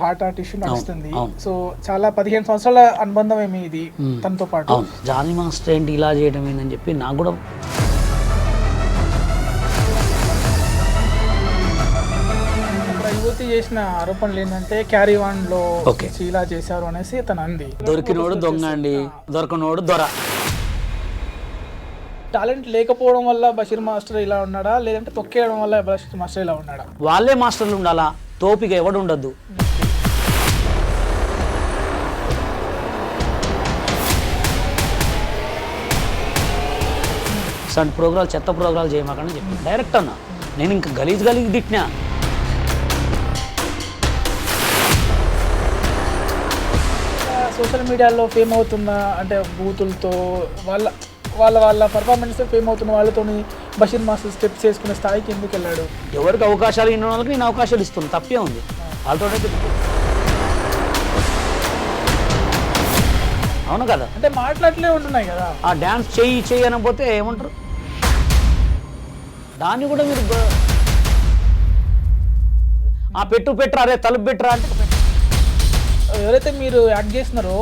Heart issue నడుస్తుంది. So చాలా 15 సంవత్సరాల అనుబంధం ఏమి ఇది తనతో పాటు. జానీ మాస్టర్ ఏంటి ఇలా చేయడం ఏందని చెప్పి నాకు కూడా యువతి చేసిన ఆరోపణలు ఏంటంటే క్యారీవాన్ లో ఇలా చేశారు అనేసి తను అంది. దొరికినోడు దొంగ అండి, దొరకనోడు దొర. టాలెంట్ లేకపోవడం వల్ల బషీర్ మాస్టర్ ఇలా ఉన్నాడా, లేదంటే తొక్కేయడం వల్ల బషీర్ మాస్టర్ ఇలా ఉన్నాడా? వాళ్ళే మాస్టర్లు ఉండాలా, తోపిక ఎవడు ఉండద్దు. సంటి ప్రోగ్రాలు చెత్త ప్రోగ్రాలు చేయమాకని చెప్పి డైరెక్ట్ అన్నా. నేను ఇంకా గలీజ్ తిట్టినా. సోషల్ మీడియాలో ఫేమ్ అవుతున్న అంటే బూతులతో వాళ్ళ వాళ్ళ వాళ్ళ పర్ఫార్మెన్స్ ఫేమ్ అవుతున్న వాళ్ళతో బషీర్ మాస్టర్ స్టెప్స్ చేసుకునే స్థాయికి ఎందుకు వెళ్ళాడు? ఎవరికి అవకాశాలు ఇన్న వాళ్ళకి నేను అవకాశాలు ఇస్తున్నాను, తప్పే ఉంది. వాళ్ళతో అవును కదా, అంటే మాట్లాడలే ఉంటున్నాయి కదా. ఆ డ్యాన్స్ చెయ్యి అనకపోతే ఏమంటారు? దాన్ని కూడా మీరు ఆ పెట్టరా, అరే తలుపు పెట్టరా అంటే ఎవరైతే మీరు యాక్ట్ చేస్తున్నారో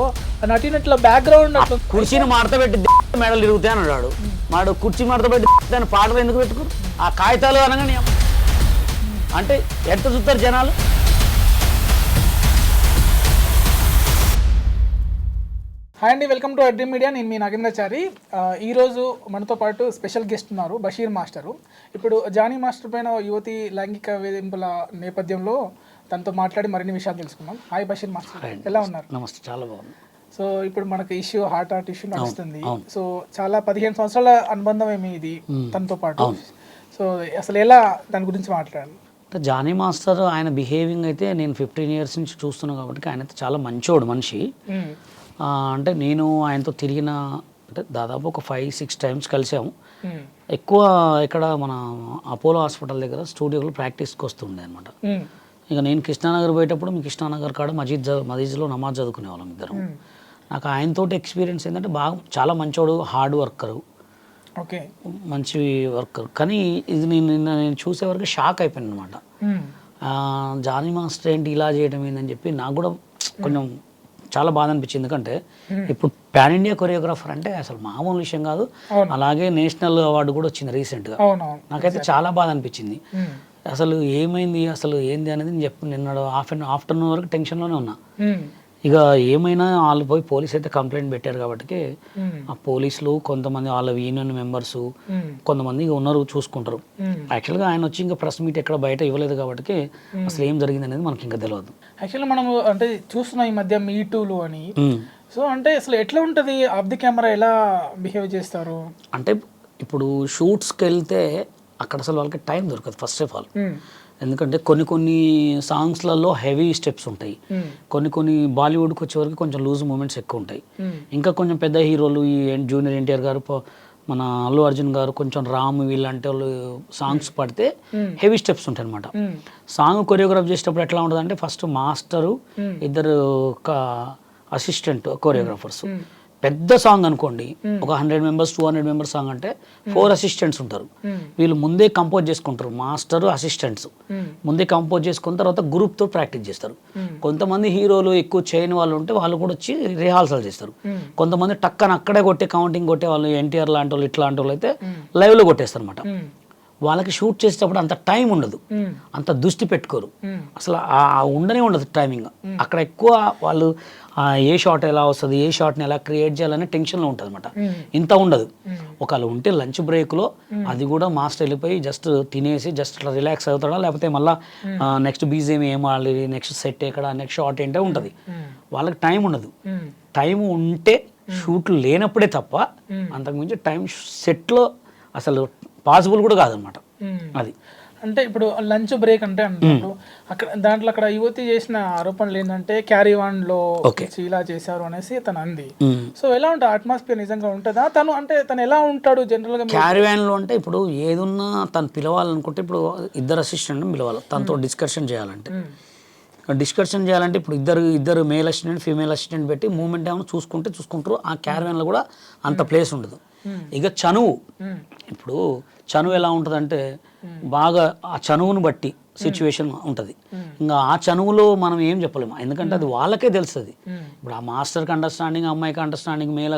నటినట్ల బ్యాక్గ్రౌండ్ కుర్చీని మడతపెట్టి మెడలు తిరుగుతాయి అని అన్నాడు. మాడు కుర్చీ మడతపెట్టి దాని పాటలు ఎందుకు పెట్టుకోరు? ఆ కాగితాలు అనగానే అంటే ఎంత చూస్తారు జనాలు. హాయ్ అండి, వెల్కమ్ టు అడ్రీమ్ మీడియా. నేను మీ నాగేంద్రచారి. ఈరోజు మనతో పాటు స్పెషల్ గెస్ట్ ఉన్నారు, బషీర్ మాస్టరు. ఇప్పుడు జానీ మాస్టర్ పైన యువతి లైంగిక వేధింపుల నేపథ్యంలో తనతో మాట్లాడి మరిన్ని విషయాలు తెలుసుకుందాం. హాయ్ బషీర్ మాస్టర్, ఎలా ఉన్నారు? నమస్తే, చాలా బాగుంది. సో ఇప్పుడు మనకు ఇష్యూ హార్ట్ ఇష్యూ నడుస్తుంది. సో చాలా 15 సంవత్సరాల అనుబంధం ఏమి ఇది తనతో పాటు. సో అసలు ఎలా దాని గురించి మాట్లాడాలి? జానీ మాస్టర్ ఆయన బిహేవింగ్ అయితే నేను 15 ఇయర్స్ నుంచి చూస్తున్నాను కాబట్టి ఆయన అయితే చాలా మంచోడు మనిషి. అంటే నేను ఆయనతో తిరిగిన అంటే దాదాపు ఒక 5-6 టైమ్స్ కలిసాము. ఎక్కువ ఇక్కడ మన అపోలో హాస్పిటల్ దగ్గర స్టూడియోలో ప్రాక్టీస్కి వస్తుండే అనమాట. ఇక నేను కృష్ణానగర్ పోయేటప్పుడు మీ కృష్ణానగర్ కాడ మజీద్లో నమాజ్ చదువుకునే వాళ్ళం ఇద్దరం. నాకు ఆయనతోటి ఎక్స్పీరియన్స్ ఏంటంటే బాగా చాలా మంచోడు, హార్డ్ వర్కరు, ఓకే, మంచి వర్కర్. కానీ ఇది నేను చూసే వరకు షాక్ అయిపోయాను అనమాట. జానీ మాస్టర్ ఏంటి ఇలా చేయడం ఏందని చెప్పి నాకు కూడా కొంచెం చాలా బాధ అనిపించింది. ఎందుకంటే ఇప్పుడు పాన్ ఇండియా కొరియోగ్రాఫర్ అంటే అసలు మామూలు విషయం కాదు. అలాగే నేషనల్ అవార్డు కూడా వచ్చింది రీసెంట్గా. నాకైతే చాలా బాధ అనిపించింది. అసలు ఏమైంది, అసలు ఏంది అనేది నేను చెప్పి నిన్న ఆఫ్టర్నూన్ వరకు టెన్షన్లోనే ఉన్నా. ఇక ఏమైనా వాళ్ళు పోయి పోలీస్ అయితే కంప్లైంట్ పెట్టారు కాబట్టి ఆ పోలీసులు కొంతమంది వాళ్ళ యూనియన్ మెంబర్స్ కొంతమంది ఉన్నారు చూసుకుంటారు. యాక్చువల్గా ఆయన వచ్చి ఇంకా ప్రెస్ మీట్ ఎక్కడ బయట ఇవ్వలేదు కాబట్టి అసలు ఏం జరిగింది అనేది మనకి ఇంకా తెలియదు. యాక్చువల్గా మనం అంటే చూస్తున్నాం ఈ మధ్య మీటూలు అని. సో అంటే అసలు ఎట్లా ఉంటుంది, ఆఫ్ ది కెమెరా ఎలా బిహేవ్ చేస్తారు? అంటే ఇప్పుడు షూట్స్కి వెళ్తే అక్కడ అసలు వాళ్ళకి టైం దొరకదు ఫస్ట్ ఆఫ్ ఆల్. ఎందుకంటే కొన్ని సాంగ్స్లలో హెవీ స్టెప్స్ ఉంటాయి, కొన్ని బాలీవుడ్కి వచ్చేవరకు కొంచెం లూజ్ మూమెంట్స్ ఎక్కువ ఉంటాయి. ఇంకా కొంచెం పెద్ద హీరోలు ఈ జూనియర్ ఎన్టీఆర్ గారు, మన అల్లు అర్జున్ గారు, కొంచెం రామ్ వీళ్ళంటే వాళ్ళు సాంగ్స్ పడితే హెవీ స్టెప్స్ ఉంటాయి అనమాట. సాంగ్ కొరియోగ్రాఫ్ చేసేటప్పుడు ఎట్లా ఉంటుంది అంటే ఫస్ట్ మాస్టరు, ఇద్దరు అసిస్టెంట్ కొరియోగ్రాఫర్స్. పెద్ద సాంగ్ అనుకోండి, ఒక 100 మెంబర్స్ 200 మెంబర్స్ సాంగ్ అంటే 4 అసిస్టెంట్స్ ఉంటారు. వీళ్ళు ముందే కంపోజ్ చేసుకుంటారు, మాస్టర్ అసిస్టెంట్స్ ముందే కంపోజ్ చేసుకున్న తర్వాత గ్రూప్తో ప్రాక్టీస్ చేస్తారు. కొంతమంది హీరోలు ఎక్కువ చేయని వాళ్ళు ఉంటే వాళ్ళు కూడా వచ్చి రిహార్సల్ చేస్తారు. కొంతమంది టక్కన అక్కడే కౌంటింగ్ కొట్టే వాళ్ళు, ఎన్టీఆర్ లాంటి వాళ్ళు ఇట్లాంటి వాళ్ళు అయితే లైవ్లో కొట్టేస్తారు అనమాట. వాళ్ళకి షూట్ చేసేటప్పుడు అంత టైం ఉండదు, అంత దృష్టి పెట్టుకోరు, అసలు ఉండనే ఉండదు టైమింగ్. అక్కడ ఎక్కువ వాళ్ళు ఏ షాట్ ఎలా వస్తుంది, ఏ షాట్ని ఎలా క్రియేట్ చేయాలనే టెన్షన్లో ఉంటుంది అనమాట. ఇంత ఉండదు. ఒకవేళ ఉంటే లంచ్ బ్రేక్లో అది కూడా మాస్టర్ వెళ్ళిపోయి జస్ట్ తినేసి జస్ట్ అట్లా రిలాక్స్ అవుతాడా, లేకపోతే మళ్ళీ నెక్స్ట్ బీజిఎం ఏం ఆడాలి, నెక్స్ట్ సెట్ ఎక్కడ, నెక్స్ట్ షాట్ ఏంటో ఉంటుంది. వాళ్ళకి టైం ఉండదు. టైం ఉంటే షూట్లు లేనప్పుడే తప్ప అంతకుమించి టైం సెట్లో అసలు పాసిబుల్ కూడా కాదనమాట. అది అంటే ఇప్పుడు లంచ్ బ్రేక్ అంటే అంటారు అక్కడ యువతి చేసిన ఆరోపణలు ఏంటంటే క్యారీవాన్ లో ఇలా చేశారు అనేసి తను అంది. సో ఎలా ఉంటుంది అట్మాస్ఫియర్, నిజంగా ఉంటుందా? తను ఎలా ఉంటాడు జనరల్ గా క్యారీవాన్ లో? అంటే ఇప్పుడు ఏదున్నా తను పిలవాలనుకుంటే ఇప్పుడు ఇద్దరు అసిస్టెంట్ పిలవాలి, తనతో డిస్కషన్ చేయాలంటే ఇప్పుడు ఇద్దరు మేల్ అసిస్టెంట్ ఫీమేల్ అసిస్టెంట్ పెట్టి మూమెంట్ ఏమైనా చూసుకుంటారు. ఆ క్యారవాన్లో కూడా అంత ప్లేస్ ఉండదు. ఇక చనువు, ఇప్పుడు చనువు ఎలా ఉంటుంది అంటే బాగా ఆ చనువును బట్టి సిచ్యువేషన్ ఉంటుంది. ఇంకా ఆ చనువులో మనం ఏం చెప్పలేము, ఎందుకంటే అది వాళ్ళకే తెలుస్తుంది. ఇప్పుడు ఆ మాస్టర్కి అండర్స్టాండింగ్, అమ్మాయికి అండర్స్టాండింగ్, మేల్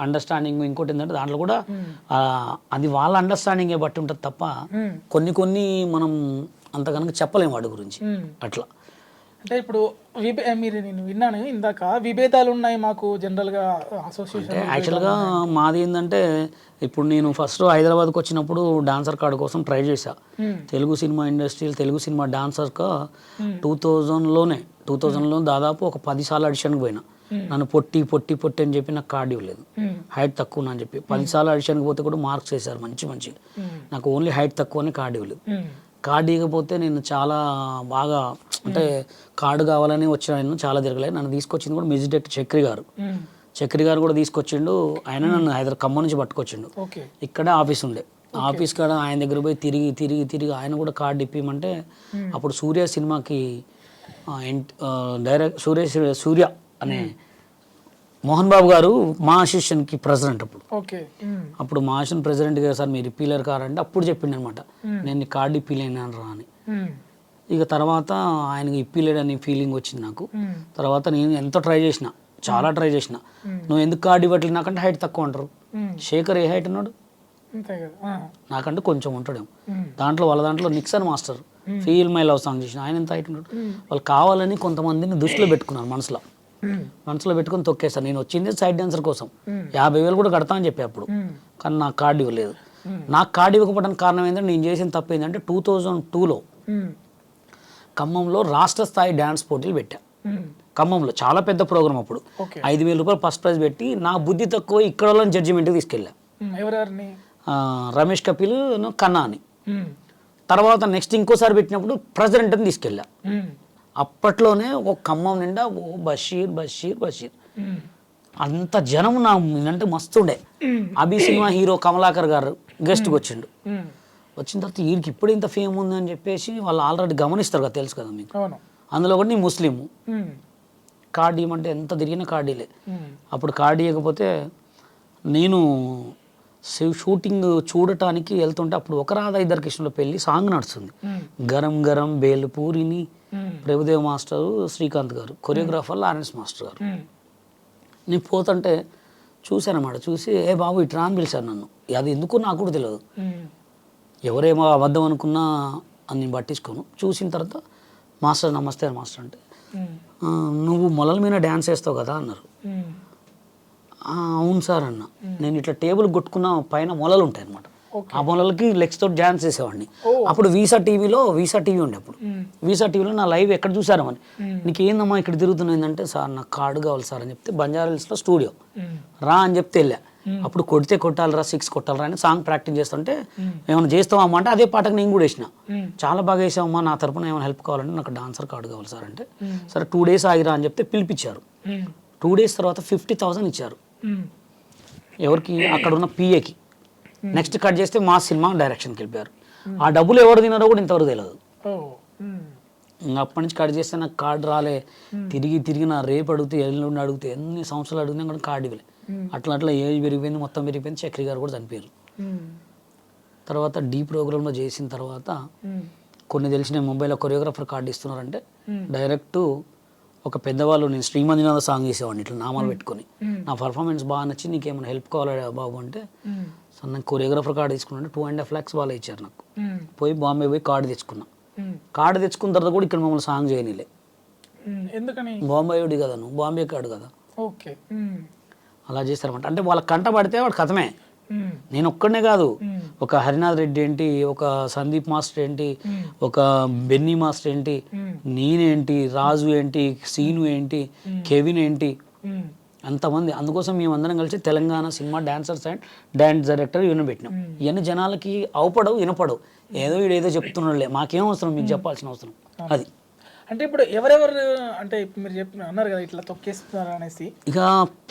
అండర్స్టాండింగ్, ఇంకోటి ఏంటంటే దాంట్లో కూడా అది వాళ్ళ అండర్స్టాండింగే బట్టి ఉంటుంది తప్ప కొన్ని మనం అంత కనుక చెప్పలేము వాడి గురించి అట్లా. అంటే ఇప్పుడు మీరు నేను విన్నాను ఇందాక, విభేదాలు ఉన్నాయి మాకు జనరల్గా అసోసియేషన్. యాక్చువల్గా మాది ఏంటంటే, ఇప్పుడు నేను ఫస్ట్ హైదరాబాద్కి వచ్చినప్పుడు డాన్సర్ కార్డు కోసం ట్రై చేశా. తెలుగు సినిమా ఇండస్ట్రీలో తెలుగు సినిమా డాన్సర్గా 2000లో దాదాపు ఒక 10 సార్లు ఆడిషన్కి పోయినా. నన్ను పొట్టి అని చెప్పి నాకు కార్డు ఇవ్వలేదు, హైట్ తక్కువ అని చెప్పి 10 సార్లు ఆడిషన్కి పోతే కూడా మార్క్స్ వేశారు మంచిగా. నాకు ఓన్లీ హైట్ తక్కువ అని కార్డు ఇవ్వలేదు. కార్డు ఇవ్వకపోతే నేను చాలా బాగా అంటే కార్డు కావాలని వచ్చిన ఆయన చాలా తిరగలేదు. నన్ను తీసుకొచ్చింది కూడా మ్యూజిక్ డైరెక్టర్ చక్రి గారు కూడా తీసుకొచ్చిండు. ఆయన నన్ను ఖమ్మం నుంచి పట్టుకొచ్చిండు. ఇక్కడే ఆఫీస్ ఉండే, ఆఫీస్ కాడ ఆయన దగ్గర పోయి తిరిగి ఆయన కూడా కార్డు ఇప్పిమంటే అప్పుడు సూర్య సినిమాకి సూర్య అనే మోహన్ బాబు గారు మా అసోసియేషన్కి ప్రెసిడెంట్. అప్పుడు మా అసోసియేషన్ ప్రెసిడెంట్ గారు, సార్ మీరు ఇప్పిలేరు కారంటే అప్పుడు చెప్పిండు అనమాట, నేను కార్డు ఇప్పిలేను రా అని. ఇక తర్వాత ఆయనకి ఇప్పిలేడని ఫీలింగ్ వచ్చింది నాకు. తర్వాత నేను ఎంతో చాలా ట్రై చేసిన, నువ్వు ఎందుకు కార్డు ఇవ్వట్లేదు నాకంటే హైట్ తక్కువ అంటారు. శేఖర్ ఏ హైట్ ఉన్నాడు, నాకంటే కొంచెం ఉంటాడేమో. వాళ్ళ దాంట్లో Nixon master feel my love song చేసిన ఆయన ఎంత హైట్ ఉంటాడు. వాళ్ళు కావాలని కొంతమందిని దృష్టిలో పెట్టుకున్నారు, మనసులో పెట్టుకుని తొక్కేస్తాను. నేను వచ్చింది సైడ్ డాన్సర్ కోసం, 50,000 కూడా కడతా అని చెప్పి అప్పుడు, కానీ నాకు కార్డు ఇవ్వలేదు. నాకు కార్డు ఇవ్వకపోవడానికి కారణం ఏంటంటే, నేను చేసిన తప్పు ఏంటంటే 2002లో ఖమ్మంలో రాష్ట్ర స్థాయి డ్యాన్స్ పోటీలు పెట్టా. ఖమ్మంలో చాలా పెద్ద ప్రోగ్రామ్. అప్పుడు 5,000 రూపాయలు ఫస్ట్ ప్రైజ్ పెట్టి నా బుద్ధి తక్కువ ఇక్కడ వాళ్ళని జడ్జిమెంట్కి తీసుకెళ్ళా. రమేష్ కపిల్ కన్నా అని. తర్వాత నెక్స్ట్ ఇంకోసారి పెట్టినప్పుడు ప్రెసిడెంట్ అని తీసుకెళ్ళా. అప్పట్లోనే ఒక ఖమ్మం నిండా బషీర్ అంత జనం నా అంటే మస్తుండే. అభి సినిమా హీరో కమలాకర్ గారు గెస్ట్కి వచ్చిండు. వచ్చిన తర్వాత వీడికి ఇప్పుడు ఇంత ఫేమ్ ఉంది అని చెప్పేసి వాళ్ళు ఆల్రెడీ గమనిస్తారు కదా, తెలుసు కదా మీకు. అందులో కూడా నీ ముస్లిం కార్డు ఇవ్వమంటే ఎంత తిరిగినా కార్డీలే. అప్పుడు కార్డు ఇవ్వకపోతే నేను షూటింగ్ చూడటానికి వెళ్తుంటే అప్పుడు ఒక రాధా ఇద్దరు కృష్ణుల పెళ్లి సాంగ్ నడుస్తుంది. గరం గరం బేలుపూరిని ప్రభుదేవ్ మాస్టరు, శ్రీకాంత్ గారు కొరియోగ్రాఫర్, లారెన్స్ మాస్టర్ గారు. నేను పోతుంటే చూశానమాట, చూసి ఏ బాబు ఇట్రా అని పిలిచాను నన్ను. అది ఎందుకు నాకు కూడా తెలియదు, ఎవరేమో అబద్ధం అనుకున్నా అని నేను పట్టించుకోను. చూసిన తర్వాత మాస్టర్ నమస్తే మాస్టర్ అంటే, నువ్వు మొలల మీద డ్యాన్స్ వేస్తావు కదా అన్నారు. అవును సార్ అన్న. నేను ఇట్లా టేబుల్ కొట్టుకున్న పైన మొలలు ఉంటాయి అనమాట, ఆ మొలలకి లెగ్స్ తోటి డ్యాన్స్ చేసేవాడిని. అప్పుడు వీసా టీవీ ఉండే, అప్పుడు వీసా టీవీలో నా లైవ్ ఎక్కడ చూసారు అని. నీకు ఏందమ్మా ఇక్కడ తిరుగుతున్నాయిందంటే, సార్ నాకు కార్డు కావాలి సార్ అని చెప్తే బంజారాహిల్స్లో స్టూడియో రా అని చెప్తే వెళ్ళా. అప్పుడు కొడితే కొట్టాలరా, 6 కొట్టాలరా అని సాంగ్ ప్రాక్టీస్ చేస్తుంటే, ఏమైనా చేస్తావమ్మా అంటే అదే పాటకు నేను కూడా వేసిన. చాలా బాగా వేసావమ్మా, నా తరపున ఏమైనా హెల్ప్ కావాలంటే నాకు డాన్సర్ కార్డు కావాలి సార్ అంటే, సరే 2 days ఆగిరా అని చెప్తే పిలిపించారు. 2 days తర్వాత 50,000 ఇచ్చారు. ఎవరికి? అక్కడ ఉన్న పిఏకి. నెక్స్ట్ కట్ చేస్తే మా సినిమా డైరెక్షన్కి వెళ్ళిపోయారు. ఆ డబ్బులు ఎవరు తిన్నారో కూడా ఇంతవరకు తెలియదు. ఇంకా అప్పటి నుంచి కట్ చేస్తే నాకు కార్డు రాలే. తిరిగి నా రేపు అడిగితే, ఎల్లుండి అడిగితే, ఎన్ని సంవత్సరాలు అడిగినా కూడా కార్డు ఇవ్వలే. అట్లా ఏజ్ పెరిగిపోయింది, మొత్తం పెరిగిపోయింది. చక్రి గారు కూడా చనిపోయారు. తర్వాత డీ ప్రోగ్రాంలో చేసిన తర్వాత కొన్ని తెలిసిన ముంబైలో కొరియోగ్రాఫర్ కార్డు ఇస్తున్నారంటే డైరెక్ట్ ఒక పెద్దవాళ్ళు, నేను శ్రీమంజునాథ సాంగ్ చేసేవాడిని ఇట్లా నామాలు పెట్టుకొని, నా పర్ఫార్మెన్స్ బాగా నచ్చి నీకేమైనా హెల్ప్ కావాలా బాబు అంటే, సో నాకు కొరియోగ్రాఫర్ కార్డు తీసుకున్నాను. 2.5 lakhs వాళ్ళు ఇచ్చారు నాకు. పోయి బాంబే పోయి కార్డు తెచ్చుకున్నా. కార్డు తెచ్చుకున్న తర్వాత కూడా ఇక్కడ మమ్మల్ని సాంగ్ చేయనిలే. ఎందుకని? బాంబే కదా, నువ్వు బాంబే కార్డు కదా, అలా చేస్తారన్నమాట. అంటే వాళ్ళ కంట పడితే వాడు కథమే. నేను ఒక్కడనే కాదు, ఒక హరినాథ్ రెడ్డి ఏంటి, ఒక సందీప్ మాస్టర్ ఏంటి, ఒక బెన్నీ మాస్టర్ ఏంటి, నేనేంటి, రాజు ఏంటి, సీను ఏంటి, కెవిన్ ఏంటి, అంతమంది. అందుకోసం మేమందరం కలిసి Telangana cinema dancers and dance director union పెట్టినాం. ఇవన్నీ జనాలకి అవపడవు, వినపడవు. ఏదో చెప్తున్నాడులే, మాకేం అవసరం, మీకు చెప్పాల్సిన అవసరం అది. అంటే ఇప్పుడు ఎవరెవరు అంటే మీరు అన్నారు కదా ఇట్లా తొక్కేస్తున్నారు అనేసి, ఇక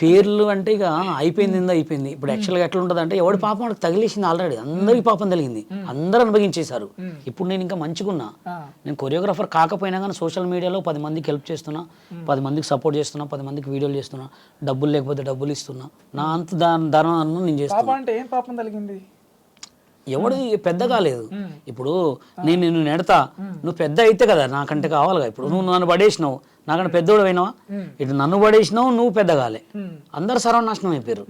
పేర్లు అంటే ఇక అయిపోయింది. ఇప్పుడు యాక్చువల్గా ఎట్లా ఉంటుంది అంటే, ఎవడి పాపం వాడికి తగిలేసింది ఆల్రెడీ, అందరికి పాపం తగిలింది, అందరూ అనుభవించేశారు. ఇప్పుడు నేను ఇంకా మంచిగున్నా, నేను కొరియోగ్రాఫర్ కాకపోయినా కానీ సోషల్ మీడియాలో 10 మందికి హెల్ప్ చేస్తున్నా, 10 మందికి సపోర్ట్ చేస్తున్నా, 10 మందికి వీడియోలు చేస్తున్నా, డబ్బులు లేకపోతే డబ్బులు ఇస్తున్నా, నా అంత దానం నేను చేస్తున్నా. అంటే ఏం పాపం తగిలింది? ఎవడు పెద్ద కాలేదు. ఇప్పుడు నేను నిన్ను నెడతా, నువ్వు పెద్ద అయితే కదా నాకంటే కావాలిగా. ఇప్పుడు నువ్వు నన్ను పడేసినావు, నాకంటే పెద్దోడు అయినావా? ఇటు నన్ను పడేసినావు, నువ్వు పెద్ద కాలే, అందరు సర్వనాశనం అయిపోయారు.